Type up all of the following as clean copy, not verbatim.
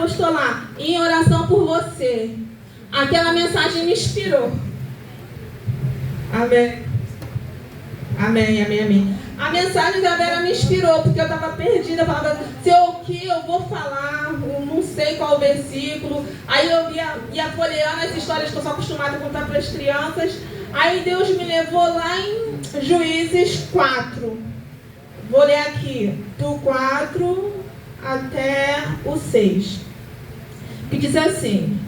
postou lá, em oração por você. Aquela mensagem me inspirou. Amém. Amém, amém, amém. A mensagem da Vera me inspirou, porque eu estava perdida. Eu falava, o que eu vou falar? Eu não sei qual o versículo. Aí eu ia folheando as histórias que eu sou acostumada a contar para as crianças. Aí Deus me levou lá em Juízes 4. Vou ler aqui, do 4 até o 6. Que diz assim: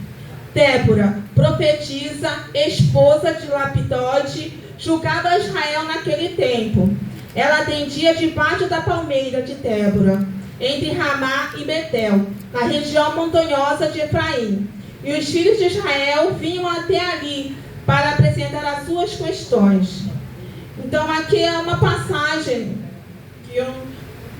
Débora, profetiza, esposa de Lapidode, julgava Israel naquele tempo. Ela atendia debaixo da palmeira de Débora, entre Ramá e Betel, na região montanhosa de Efraim. E os filhos de Israel vinham até ali para apresentar as suas questões. Então aqui é uma passagem que eu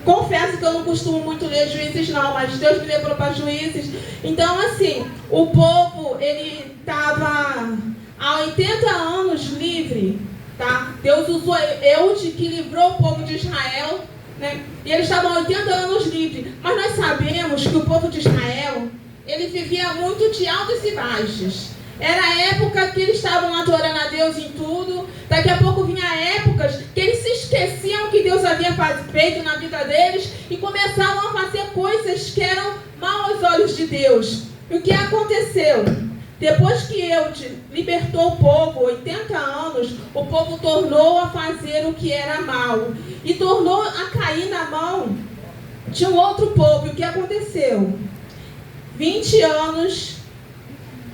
confesso que eu não costumo muito ler Juízes não, mas Deus me levou para Juízes. Então assim, o povo, ele estava há 80 anos livre, tá? Deus usou Eude, que livrou o povo de Israel, né? E eles estavam há 80 anos livres. Mas nós sabemos que o povo de Israel, ele vivia muito de altos e baixos. Era a época que eles estavam adorando a Deus em tudo. Daqui a pouco vinha épocas que eles se esqueciam que Deus havia feito na vida deles e começavam a fazer coisas que eram mal aos olhos de Deus. E o que aconteceu? Depois que Eude libertou o povo, 80 anos, o povo tornou a fazer o que era mal. E tornou a cair na mão de um outro povo. E o que aconteceu? 20 anos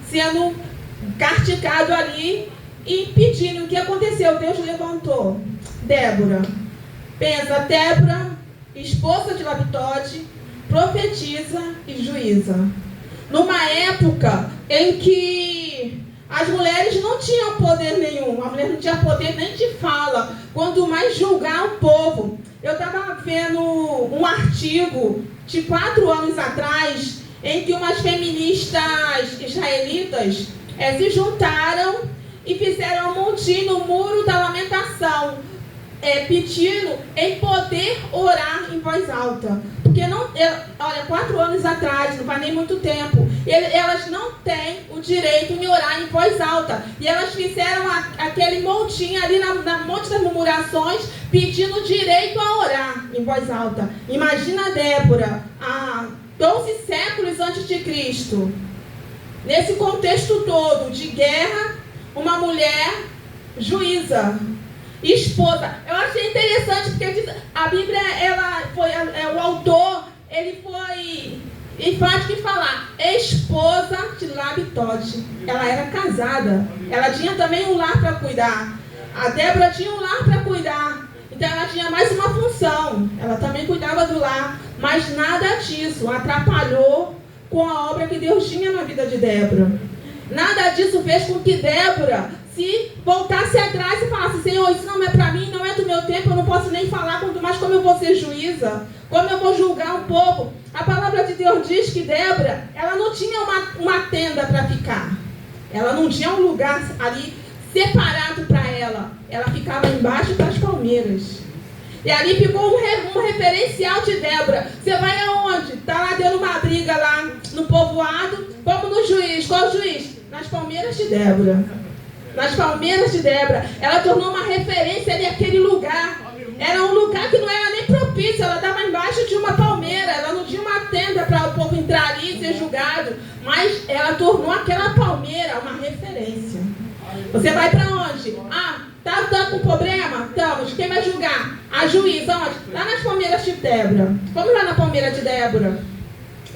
sendo castigado ali e pedindo. O que aconteceu? Deus levantou Débora. Pensa, Débora, esposa de Lapidode, profetiza e juíza. Numa época em que as mulheres não tinham poder nenhum, a mulher não tinha poder nem de fala, quanto mais julgar o povo. Eu estava vendo um artigo de 4 anos atrás, em que umas feministas israelitas se juntaram e fizeram um monte no muro da lamentação, pedindo em poder orar em voz alta. Porque olha, 4 anos atrás, não faz nem muito tempo, elas não têm o direito de orar em voz alta. E elas fizeram aquele montinho ali na Monte das Murmurações, pedindo direito a orar em voz alta. Imagina Débora, 12 séculos antes de Cristo, nesse contexto todo de guerra, uma mulher juíza, esposa. Eu achei interessante porque a Bíblia, o autor, ele foi enfático em falar esposa de Lapidode. Ela era casada, ela tinha também um lar para cuidar. A Débora tinha um lar para cuidar. Então ela tinha mais uma função, ela também cuidava do lar, mas nada disso atrapalhou com a obra que Deus tinha na vida de Débora. Nada disso fez com que Débora se voltasse atrás e falasse: Senhor, isso não é para mim, não é do meu tempo, eu não posso nem falar, quanto mais como eu vou ser juíza, como eu vou julgar um povo. A palavra de Deus diz que Débora, ela não tinha uma tenda para ficar, ela não tinha um lugar ali separado para ela. Ela ficava embaixo das palmeiras. E ali ficou um referencial de Débora. Você vai aonde? Está lá dando uma briga lá no povoado. Vamos no juiz. Qual juiz? Nas palmeiras de Débora. Nas palmeiras de Débora. Ela tornou uma referência ali aquele lugar. Era um lugar que não era nem propício. Ela estava embaixo de uma palmeira. Ela não tinha uma tenda para o povo entrar ali e ser julgado. Mas ela tornou aquela palmeira uma referência. Você vai para onde? Tá com problema? Estamos. Quem vai julgar? A juíza. Onde? Lá nas palmeiras de Débora. Vamos lá na palmeira de Débora.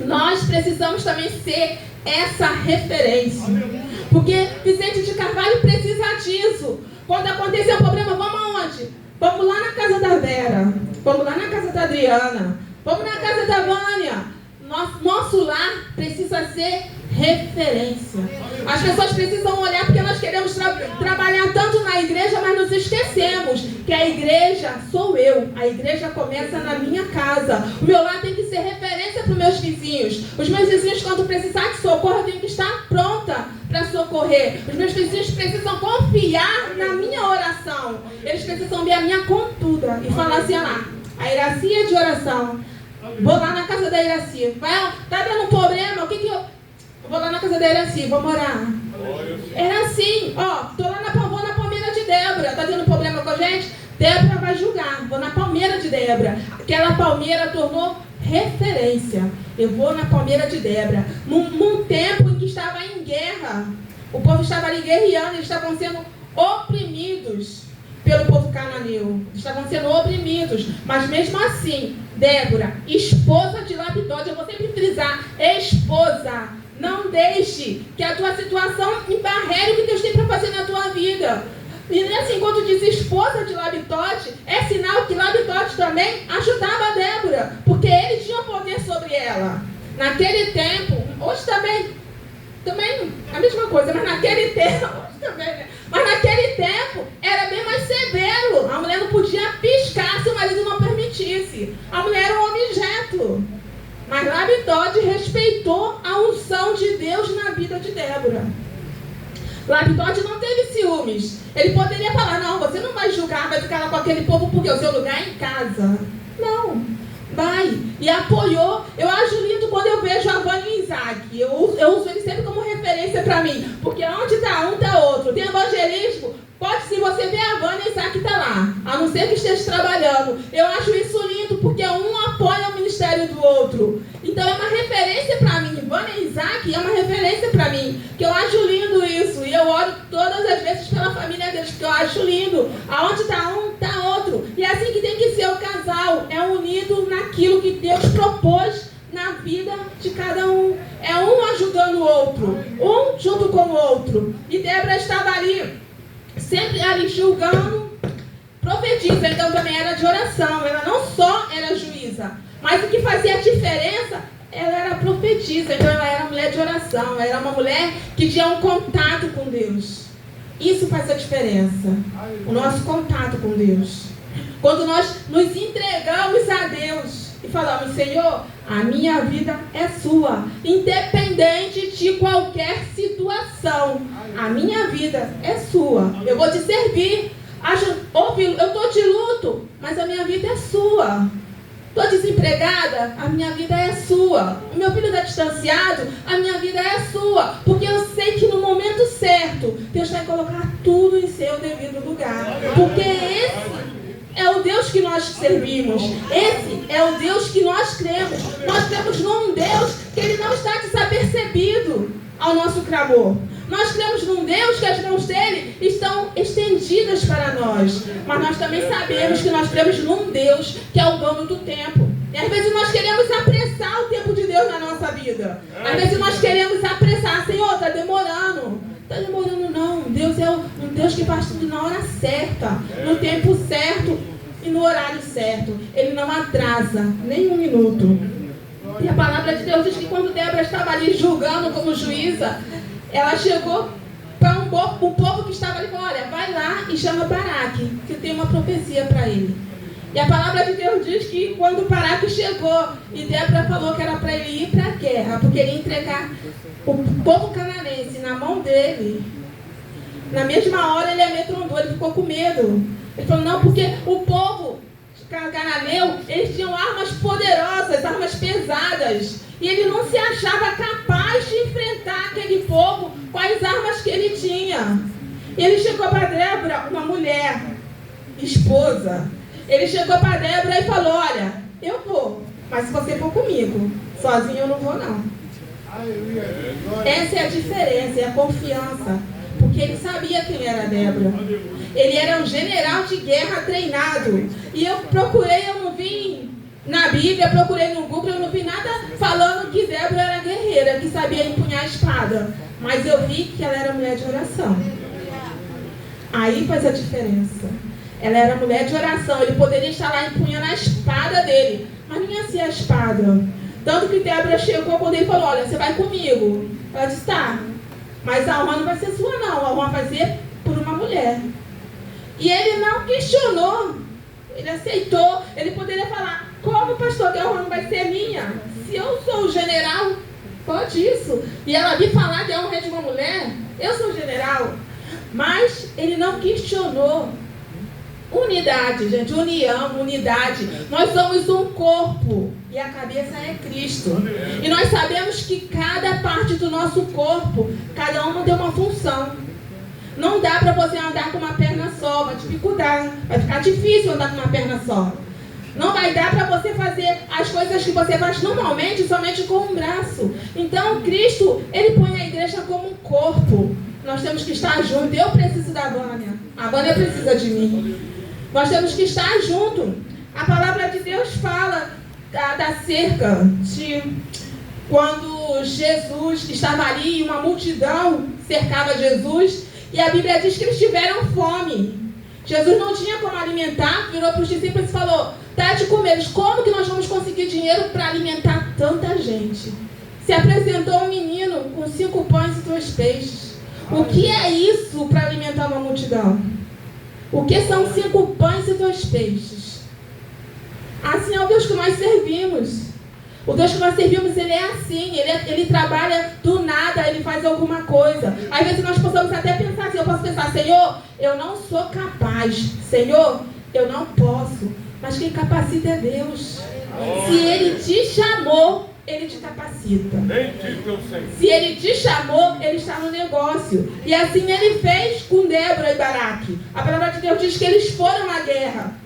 Nós precisamos também ser essa referência. Porque Vicente de Carvalho precisa disso. Quando acontecer um problema, vamos aonde? Vamos lá na casa da Vera. Vamos lá na casa da Adriana. Vamos na casa da Vânia. Nosso lar precisa ser referência. As pessoas precisam olhar, porque nós queremos trabalhar tanto na igreja, mas nos esquecemos que a igreja sou eu. A igreja começa na minha casa. O meu lar tem que ser referência para os meus vizinhos. Os meus vizinhos, quando precisar de socorro, eu tenho que estar pronta para socorrer. Os meus vizinhos precisam confiar na minha oração. Eles precisam ver a minha conduta e falar assim: lá, a hierarquia de oração. Vou lá na casa da Iraci. Tá dando um problema? O que eu... Vou lá na casa da Iraci, vou morar. Era assim, tô lá vou na palmeira de Débora. Tá tendo problema com a gente? Débora vai julgar. Vou na palmeira de Débora. Aquela palmeira tornou referência. Eu vou na palmeira de Débora. Num tempo em que estava em guerra. O povo estava ali guerreando, eles estavam sendo oprimidos pelo povo cananeu. Eles estavam sendo oprimidos. Mas mesmo assim, Débora, esposa de Labidode, eu vou sempre frisar, esposa, não deixe que a tua situação embarrere o que Deus tem para fazer na tua vida. E assim, quando diz esposa de Labitote, é sinal que Labitote também ajudava a Débora, porque ele tinha poder sobre ela. Naquele tempo, hoje também a mesma coisa, mas naquele tempo, hoje também, né? Mas naquele tempo era bem mais severo. A mulher não podia piscar se o marido não permitisse. A mulher era um objeto. Mas Labitote respeitou a unção de Deus na vida de Débora. Labitote não teve ciúmes. Ele poderia falar, não, você não vai julgar, vai ficar lá com aquele povo porque o seu lugar é em casa. Não, vai. E apoiou. Eu acho lindo quando eu vejo a Vânia e Isaac. Eu uso ele sempre como referência para mim. Porque onde está um, está outro. Tem evangelismo, pode, se você ver a Vânia, Isaac está lá. A não ser que esteja trabalhando. Eu acho isso lindo porque um apoia o ministério do outro. Então é uma referência para mim. Vânia e Isaac é uma referência para mim. Que eu acho lindo isso. E eu oro todas as vezes pela família deles. Porque eu acho lindo. Aonde está um, está outro. E é assim que tem que ser o casal. É unido naquilo que Deus propôs na vida de cada um. É um ajudando o outro. Um junto com o outro. E Débora estava ali, sempre ali julgando. Profetiza, então também era de oração. Ela não só era juíza, mas o que fazia a diferença, ela era profetisa. Então ela era mulher de oração. Ela era uma mulher que tinha um contato com Deus. Isso faz a diferença. O nosso contato com Deus. Quando nós nos entregamos a Deus e falamos, Senhor, a minha vida é sua, independente de qualquer situação. A minha vida é sua. Eu vou te servir. Eu estou de luto, mas a minha vida é sua. Estou desempregada, a minha vida é sua. O meu filho está distanciado, a minha vida é sua. Porque eu sei que no momento certo, Deus vai colocar tudo em seu devido lugar. Porque esse é o Deus que nós servimos. Esse é o Deus que nós cremos. Nós cremos num Deus que Ele não está desapercebido ao nosso clamor. Nós cremos num Deus que as mãos dele estão estendidas para nós. Mas nós também sabemos que nós cremos num Deus que é o dono do tempo. E às vezes nós queremos apressar o tempo de Deus na nossa vida. Às vezes nós queremos apressar. Senhor, está demorando. Está demorando não. Deus é um Deus que faz tudo na hora certa, no tempo certo e no horário certo. Ele não atrasa nem um minuto. E a palavra de Deus diz que quando Débora estava ali julgando como juíza, ela chegou para um povo que estava ali e falou, olha, vai lá e chama Baraque, que tem uma profecia para ele. E a palavra de Deus diz que quando Baraque chegou e Débora falou que era para ele ir para a guerra, porque ele ia entregar o povo canarense na mão dele, na mesma hora ele amedrontou, ele ficou com medo. Ele falou, não, porque o povo cananeu, eles tinham armas poderosas, armas pesadas. E ele não se achava capaz de enfrentar aquele povo com as armas que ele tinha. E ele chegou para Débora, uma mulher, esposa. Ele chegou para Débora e falou, olha, eu vou, mas se você for comigo, sozinho eu não vou não. Essa é a diferença, é a confiança. Porque ele sabia quem era Débora. Ele era um general de guerra treinado. E eu procurei, eu não vi na Bíblia, procurei no Google, eu não vi nada falando que Débora era guerreira, que sabia empunhar a espada. Mas eu vi que ela era mulher de oração. Aí faz a diferença. Ela era mulher de oração. Ele poderia estar lá empunhando a espada dele, mas nem assim a espada. Tanto que Débora chegou quando ele falou, olha, você vai comigo. Ela disse, tá. Mas a honra não vai ser sua não, a honra vai ser por uma mulher. E ele não questionou, ele aceitou. Ele poderia falar, como pastor, que a honra não vai ser minha? Se eu sou o general, pode isso. E ela vir falar que a honra é de uma mulher, eu sou o general. Mas ele não questionou Unidade, gente, união, unidade. Nós somos um corpo e a cabeça é Cristo. E nós sabemos que cada parte do nosso corpo, cada uma tem uma função. Não dá para você andar com uma perna só, vai dificultar, vai ficar difícil andar com uma perna só. Não vai dar para você fazer as coisas que você faz normalmente, somente com um braço. Então, Cristo, Ele põe a igreja como um corpo. Nós temos que estar juntos. Eu preciso da Vânia. A Vânia precisa de mim. Nós temos que estar juntos. A palavra de Deus fala da cerca de quando Jesus estava ali e uma multidão cercava Jesus. E a Bíblia diz que eles tiveram fome. Jesus não tinha como alimentar, virou para os discípulos e falou: dá de comer. Eles, como que nós vamos conseguir dinheiro para alimentar tanta gente? Se apresentou um menino com 5 pães e 2 peixes. O que é isso para alimentar uma multidão? O que são 5 pães e 2 peixes? Assim é o Deus que nós servimos. O Deus que nós servimos, Ele é assim. Ele trabalha do nada, Ele faz alguma coisa. Às vezes nós possamos até pensar assim, eu posso pensar: Senhor, eu não sou capaz. Senhor, eu não posso. Mas quem capacita é Deus. Se Ele te chamou, Ele te capacita. Se Ele te chamou, Ele está no negócio. E assim Ele fez com Débora e Baraque. A palavra de Deus diz que eles foram à guerra.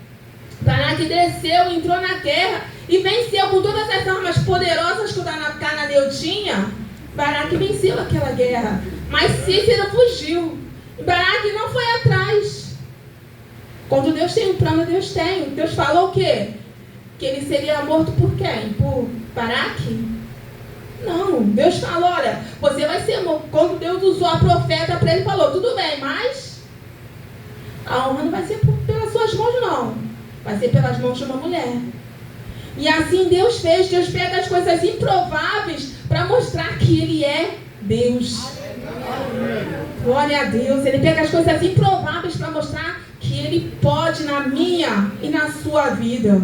Baraque desceu, entrou na guerra e venceu com todas as armas poderosas que o cananeu tinha. Baraque venceu aquela guerra. Mas Cícera fugiu. E Baraque não foi atrás. Quando Deus tem um plano, Deus tem. Deus falou o quê? Que ele seria morto por quem? Por Baraque? Não, Deus falou: olha, você vai ser morto. Quando Deus usou a profeta para ele, falou: tudo bem, mas a honra não vai ser pelas suas mãos, não. Vai ser pelas mãos de uma mulher. E assim Deus fez. Deus pega as coisas improváveis para mostrar que Ele é Deus. Glória a Deus. Ele pega as coisas improváveis para mostrar que Ele pode na minha e na sua vida.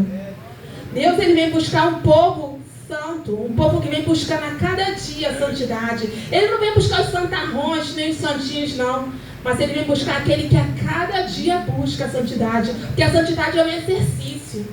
Deus, Ele vem buscar um povo santo, um povo que vem buscando a cada dia a santidade. Ele não vem buscar os santarrões, nem os santinhos, não. Mas Ele vem buscar aquele que a cada dia busca a santidade. Porque a santidade é um exercício.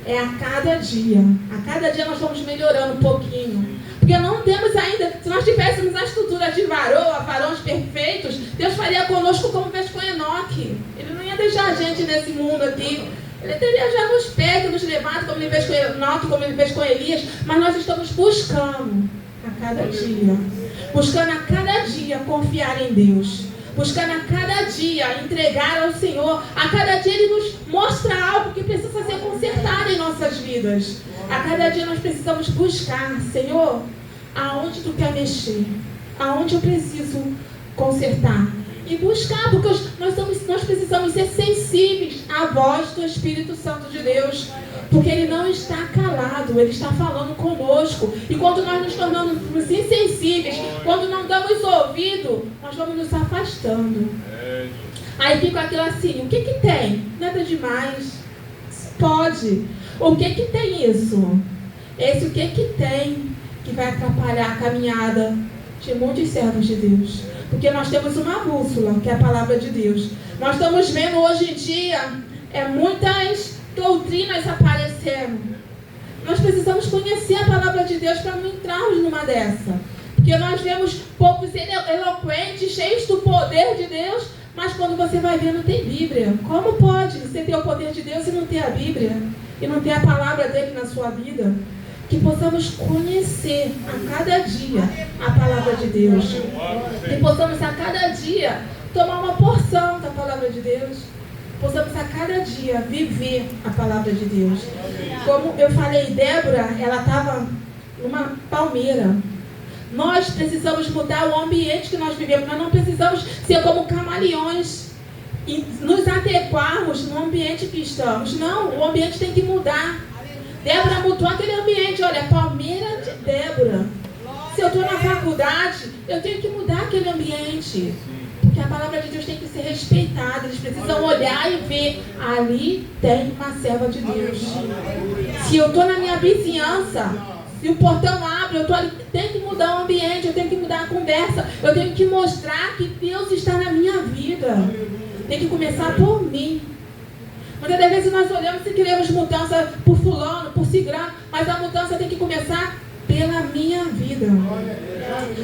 É a cada dia. A cada dia nós estamos melhorando um pouquinho. Porque não temos ainda, se nós tivéssemos a estrutura de varoa, varões perfeitos, Deus faria conosco como fez com Enoque. Ele não ia deixar a gente nesse mundo aqui. Ele teria já nos pego, nos levado, como Ele fez com Enoque, como Ele fez com Elias. Mas nós estamos buscando a cada dia. Buscando a cada dia confiar em Deus. Buscando a cada dia entregar ao Senhor. A cada dia Ele nos mostra algo que precisa ser consertado em nossas vidas. A cada dia nós precisamos buscar: Senhor, aonde Tu quer mexer? Aonde eu preciso consertar? E buscar, porque nós precisamos ser sensíveis à voz do Espírito Santo de Deus. Porque Ele não está calado, Ele está falando conosco. E quando nós nos tornamos insensíveis, quando não damos ouvido, nós vamos nos afastando. Aí fica aquilo assim: o que tem? Nada demais. Pode. O que tem isso? Esse o que tem que vai atrapalhar a caminhada de muitos servos de Deus? Porque nós temos uma bússola, que é a palavra de Deus. Nós estamos vendo hoje em dia muitas doutrinas aparecendo. Nós precisamos conhecer a palavra de Deus para não entrarmos numa dessa. Porque nós vemos povos eloquentes, cheios do poder de Deus, mas quando você vai ver, não tem Bíblia. Como pode você ter o poder de Deus e não ter a Bíblia? E não ter a palavra dele na sua vida? Que possamos conhecer a cada dia a palavra de Deus. Que possamos a cada dia tomar uma porção da palavra de Deus. Possamos a cada dia viver a palavra de Deus. Como eu falei, Débora, ela estava numa palmeira. Nós precisamos mudar o ambiente que nós vivemos. Nós não precisamos ser como camaleões e nos adequarmos no ambiente que estamos. Não, o ambiente tem que mudar. Débora mudou aquele ambiente. Olha, palmeira de Débora. Se eu estou na faculdade, eu tenho que mudar aquele ambiente. Porque a palavra de Deus tem que ser respeitada. Eles precisam olhar e ver: ali tem uma serva de Deus. Se eu estou na minha vizinhança, se o portão abre, eu estou ali, tenho que mudar o ambiente, eu tenho que mudar a conversa, eu tenho que mostrar que Deus está na minha vida. Tem que começar por mim. Muitas das vezes nós olhamos e queremos mudança por fulano, por ciclano, mas a mudança tem que começar pela minha vida.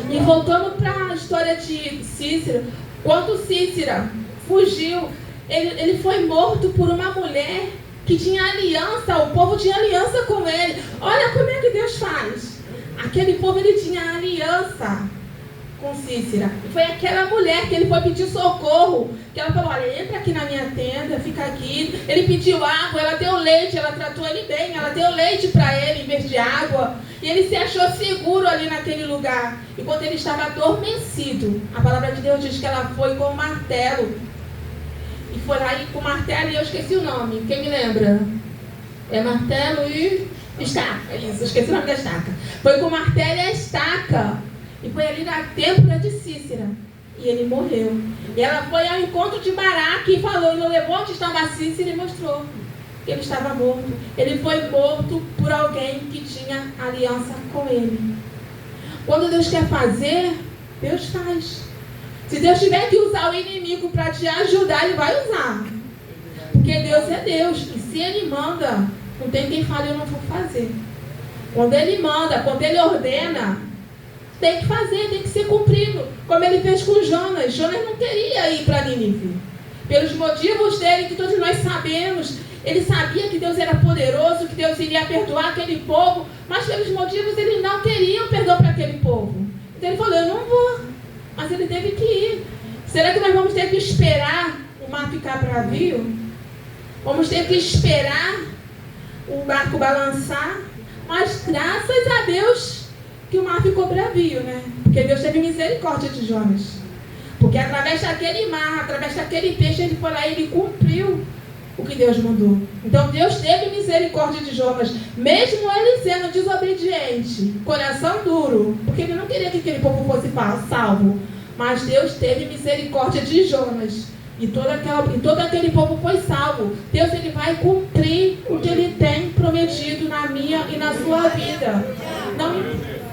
E voltando para a história de Cícera, quando Cícera fugiu, ele foi morto por uma mulher que tinha aliança, o povo tinha aliança com ele. Olha como é que Deus faz. Aquele povo, ele tinha aliança com Cícera. Foi aquela mulher que ele foi pedir socorro, que ela falou, olha, entra aqui na minha tenda, fica aqui. Ele pediu água, ela deu leite, ela tratou ele bem, ela deu leite para ele em vez de água. E ele se achou seguro ali naquele lugar. E quando ele estava adormecido, a palavra de Deus diz que ela foi com o martelo. E foi lá com o martelo, e eu esqueci o nome. Quem me lembra? É martelo e estaca. Isso, eu esqueci o nome da estaca. Foi com o martelo e a estaca. E foi ali na têmpora de Cícera. E ele morreu. E ela foi ao encontro de Baraque e falou, e levou onde estava Cícera e mostrou que ele estava morto. Ele foi morto por alguém que tinha aliança com ele. Quando Deus quer fazer, Deus faz. Se Deus tiver que usar o inimigo para te ajudar, Ele vai usar. Porque Deus é Deus. E se Ele manda, não tem quem fale, eu não vou fazer. Quando Ele manda, quando Ele ordena, tem que fazer, tem que ser cumprido. Como Ele fez com Jonas. Jonas não queria ir para Nínive. Pelos motivos dele, que todos nós sabemos. Ele sabia que Deus era poderoso, que Deus iria perdoar aquele povo. Mas pelos motivos, ele não queria perdão para aquele povo. Então ele falou, eu não vou. Mas ele teve que ir. Será que nós vamos ter que esperar o mar ficar bravio? Vamos ter que esperar o barco balançar? Mas graças a Deus que o mar ficou bravio, né? Porque Deus teve misericórdia de Jonas. Porque através daquele mar, através daquele peixe, ele foi lá e ele cumpriu o que Deus mandou. Então Deus teve misericórdia de Jonas, mesmo ele sendo desobediente, coração duro, porque ele não queria que aquele povo fosse salvo. Mas Deus teve misericórdia de Jonas, e todo aquele povo foi salvo. Deus, ele vai cumprir o que ele tem prometido na minha e na sua vida.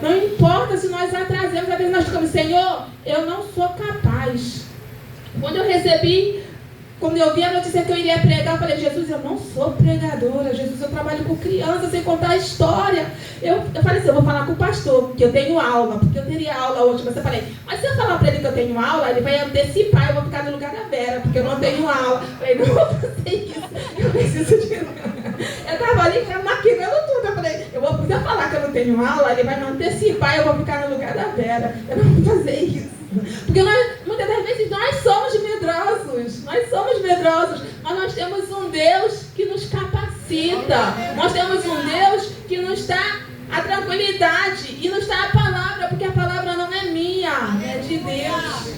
Não importa se nós atrasamos, às vezes nós ficamos, Senhor, eu não sou capaz. Quando eu vi a notícia que eu iria pregar, eu falei, Jesus, eu não sou pregadora. Jesus, eu trabalho com crianças, sem contar a história. Eu falei assim, eu vou falar com o pastor, que eu tenho aula, porque eu teria aula hoje. Mas eu falei, mas se eu falar para ele que eu tenho aula, ele vai antecipar, eu vou ficar no lugar da Vera, porque eu não tenho aula. Eu falei, não vou fazer isso, eu preciso de... Eu estava ali maquinando tudo. Eu falei, se eu falar que eu não tenho aula, ele vai me antecipar, eu vou ficar no lugar da Vera. Eu não vou fazer isso. Porque muitas das vezes nós somos medrosos, mas nós temos um Deus que nos capacita, nós temos um Deus que nos dá a tranquilidade e nos dá a palavra, porque a palavra não é minha, é de Deus.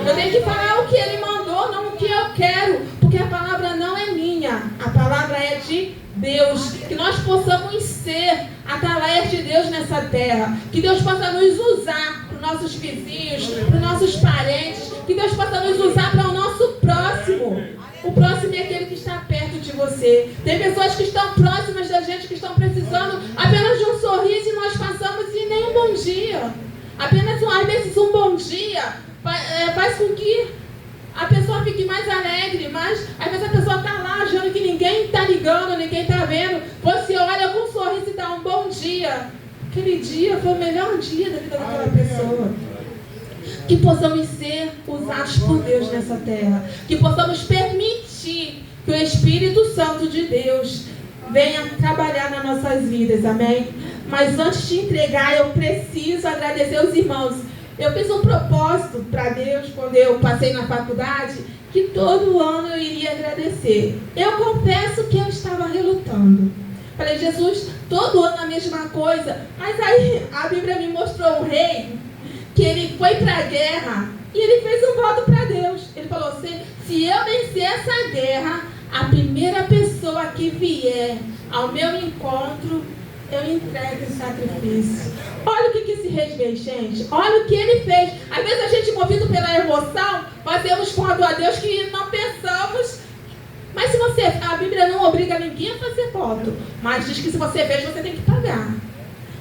Eu tenho que falar o que Ele mandou, não o que eu quero, porque a palavra não é minha, a palavra é de Deus. Que nós possamos ser atalaias de Deus nessa terra, que Deus possa nos usar para os nossos vizinhos, para os nossos parentes, que Deus possa nos usar para o nosso próximo. O próximo é aquele que está perto de você. Tem pessoas que estão próximas da gente, que estão precisando apenas de um sorriso, e nós passamos e nem um bom dia. Apenas, às vezes, um bom dia faz com que a pessoa fique mais alegre, mas às vezes a pessoa está lá achando que ninguém está ligando, ninguém está vendo. Você olha com um sorriso e dá um bom dia. Aquele dia foi o melhor dia da vida daquela pessoa. Que possamos ser usados por Deus nessa terra. Que possamos permitir que o Espírito Santo de Deus venha trabalhar nas nossas vidas, amém? Mas antes de entregar, eu preciso agradecer os irmãos. Eu fiz um propósito para Deus quando eu passei na faculdade, que todo ano eu iria agradecer. Eu confesso que eu estava relutando. Falei, Jesus, todo ano a mesma coisa. Mas aí a Bíblia me mostrou um rei que ele foi para a guerra e ele fez um voto para Deus. Ele falou assim, se eu vencer essa guerra, a primeira pessoa que vier ao meu encontro, eu entrego o sacrifício. Olha o que esse rei fez, gente. Olha o que ele fez. Às vezes a gente, movido pela emoção, fazemos voto a Deus que não pensamos. Mas a Bíblia não obriga ninguém a fazer voto. Mas diz que se você fez, você tem que pagar.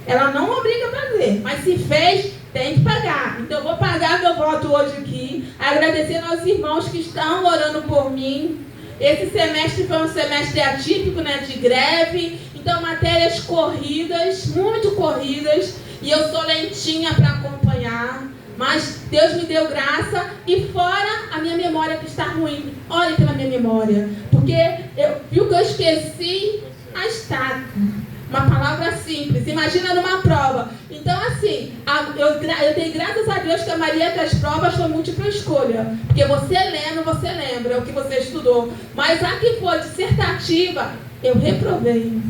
Ela não obriga a fazer. Mas se fez, tem que pagar. Então eu vou pagar meu voto hoje aqui. Agradecendo aos irmãos que estão orando por mim. Esse semestre foi um semestre atípico, né, de greve, então matérias corridas, muito corridas, e eu sou lentinha para acompanhar, mas Deus me deu graça, e fora a minha memória que está ruim. Olhe pela minha memória, porque viu que eu esqueci a estaca. Uma palavra simples, imagina numa prova. Então assim, eu dei graças a Deus que a maioria das provas foi múltipla escolha. Porque você lendo, você lembra o que você estudou. Mas a que foi dissertativa, eu reprovei.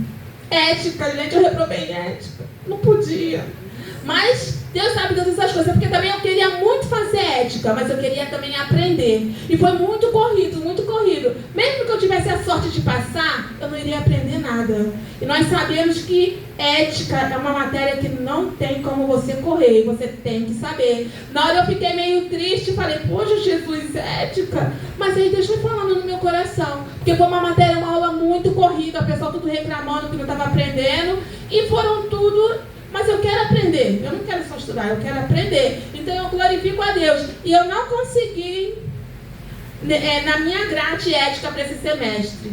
Ética, gente, eu reprovei em ética. Não podia. Mas Deus sabe todas essas coisas, porque também eu queria muito fazer ética, mas eu queria também aprender. E foi muito corrido, muito corrido. Mesmo que eu tivesse a sorte de passar, eu não iria aprender nada. E nós sabemos que ética é uma matéria que não tem como você correr, você tem que saber. Na hora eu fiquei meio triste, falei, poxa Jesus, ética. Mas aí Deus foi falando no meu coração, porque foi uma matéria, uma aula muito corrida, o pessoal tudo reclamando que não estava aprendendo, e foram tudo... Mas eu quero aprender, eu não quero só estudar, eu quero aprender. Então eu glorifico a Deus. E eu não consegui, na minha grade ética para esse semestre.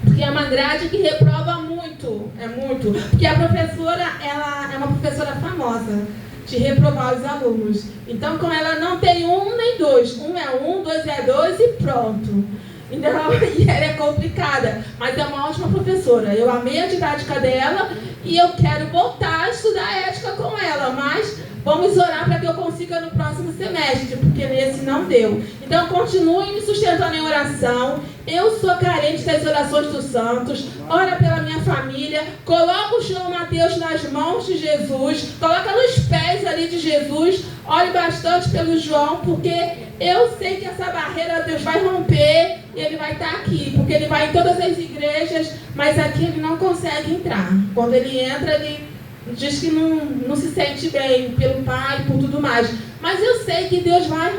Porque é uma grade que reprova muito, muito. Porque a professora, ela é uma professora famosa de reprovar os alunos. Então com ela não tem 1 nem 2. 1 é 1, 2 é 2 e pronto. Então, e ela é complicada, mas é uma ótima professora. Eu amei a didática dela e eu quero voltar a estudar ética com ela, mas vamos orar para que eu consiga no próximo semestre, porque nesse não deu. Então, continue me sustentando em oração. Eu sou carente das orações dos santos. Ora pela minha família. Coloca o João Mateus nas mãos de Jesus. Coloca nos pés ali de Jesus. Ore bastante pelo João, porque eu sei que essa barreira Deus vai romper e ele vai estar aqui. Porque ele vai em todas as igrejas, mas aqui ele não consegue entrar. Quando ele entra, ele diz que não se sente bem pelo pai, por tudo mais. Mas eu sei que Deus vai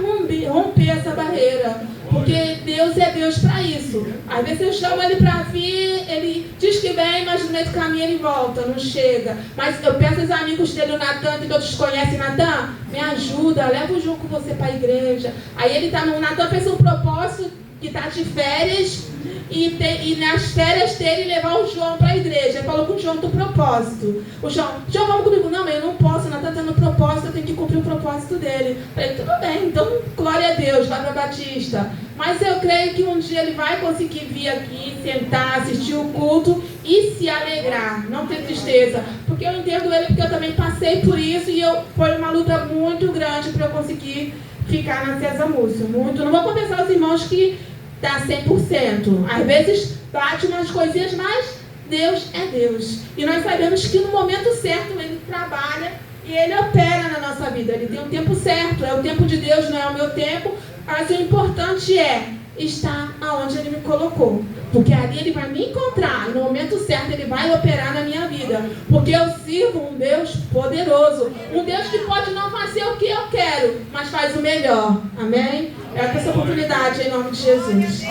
romper essa barreira, porque Deus é Deus para isso. Às vezes eu chamo ele para vir, ele diz que vem, mas no meio do caminho ele volta, não chega. Mas eu peço aos amigos dele, o Natan, que todos conhecem, Natan, me ajuda, leva o João com você para a igreja. Aí ele está no Natan, fez um propósito que está de férias, e nas férias dele levar o João para a igreja. Ele falou com o João do propósito. O João, vamos comigo. Não, mas eu não posso, Natan está no propósito, eu tenho que cumprir o propósito dele. Eu falei, tudo bem, então glória a Deus, vai para Batista. Mas eu creio que um dia ele vai conseguir vir aqui, sentar, assistir o culto e se alegrar, não ter tristeza. Porque eu entendo ele, porque eu também passei por isso e foi uma luta muito grande para eu conseguir ficar na César Múcio. Muito. Não vou confessar aos irmãos que está 100%. Às vezes bate umas coisinhas, mas Deus é Deus. E nós sabemos que no momento certo Ele trabalha e Ele opera na nossa vida. Ele tem um tempo certo. É o tempo de Deus, não é o meu tempo. Mas o importante é estar aonde Ele me colocou. Porque ali Ele vai me encontrar. E no momento certo Ele vai operar na minha vida. Porque eu sirvo um Deus poderoso. Um Deus que pode não fazer o que eu quero, mas faz o melhor. Amém? É essa oportunidade em nome de Jesus.